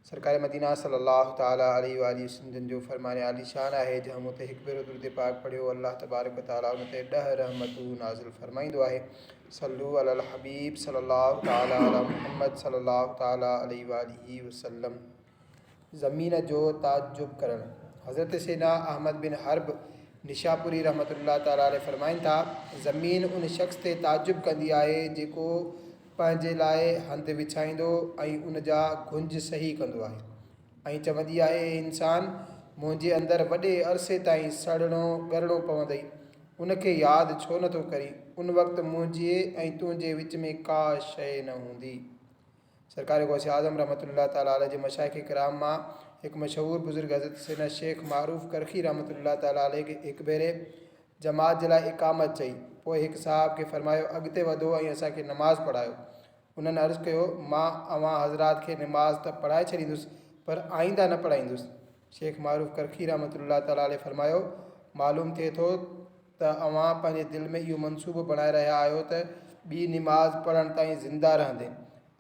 सरकार मदीना सल्लल्लाहु ताला अलैहि वसल्लम जो फरमान आली शान है जहाँ मूं ते हिकु भेरो दुरूद पाक पढ़ियो अल्लाह तबारक व तआला उन ते 10 रहमतूं नाज़िल फरमाईंदो आहे। सल्लू अलल हबीब सल्लल्लाहु ताला अला मुहम्मद सल्लल्लाहु ताला अलैहि वसल्लम। ज़मीन जो ताजुब करण। हज़रत सैयदना अहमद बिन हर्ब निशापुरी रहमतुल्लाह ताला अलैहि फरमाइनि था, ज़मीन उन शख़्स ते ताजुब कंदी आहे जेको पंहिंजे लाइ हंधि विछाईंदो ऐं उन जा गुंज सही कंदो आहे ऐं चवंदी आहे, हे इंसान मुंहिंजे अंदरि वॾे अरसे ताईं सड़णो ॻरणो पवंदई, उनखे यादि छो नथो करी, उन वक़्तु मुंहिंजे ऐं तुंहिंजे विच में का शइ न हूंदी। सरकार गौसे आज़म रहमतुल्लाह ताला अलैहि जे मशाइख़ किराम मां हिकु मशहूरु बुज़ुर्ग हज़रत सैयदना शेख मारूफ़ करखी रहमतुल्लाह ताला अलैहि खे हिकु भेरे जमात जे लाइ इक़ामत चई। पोइ हिकु साहब खे फरमायो, अॻिते वधो ऐं असांखे नमाज़ पढ़ायो। उन्हनि अर्ज़ु कयो, मां अव्हां हज़रात खे नमाज़ त पढ़ाए छॾींदुसि पर आईंदा न पढ़ाईंदुसि। शेख मारूफ़ करखी रहमतुल्लाह ताला अलैहि फरमायो, मालूम थिए थो त अव्हां पंहिंजे दिलि में इहो मनसूबो बणाए रहिया आहियो त ॿी नमाज़ पढ़ण ताईं ज़िंदा रहंदे।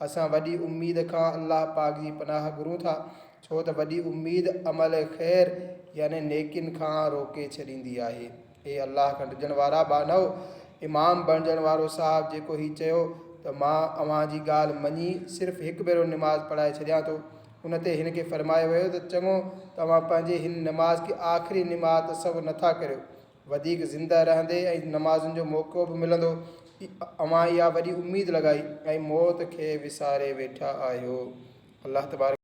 असां वॾी उम्मीद खां अल्लाह पाक जी पनाह घुरूं था, छो त वॾी उम्मीद अमल ख़ैर यानी नेकिन खां रोके छॾींदी आहे। हे अल्लाह खां डिॼण वारा बानव, इमाम बणजण वारो साहब जेको हीउ चयो त मां अव्हां जी ॻाल्हि मञी सिर्फ़ु हिकु भेरो नमाज़ पढ़ाए छॾियां थो, उन ते हिन खे फरमायो वियो त चङो तव्हां पंहिंजे हिन नमाज़ खे आख़िरी नमाज़ तसवुरु नथा करियो, वधीक ज़िंदा रहंदे ऐं नमाज़ुनि जो मौक़ो बि मिलंदो, अव्हां इहा वॾी उम्मीद लॻाई ऐं मौत खे विसारे वेठा आहियो। अल्लाह तबारक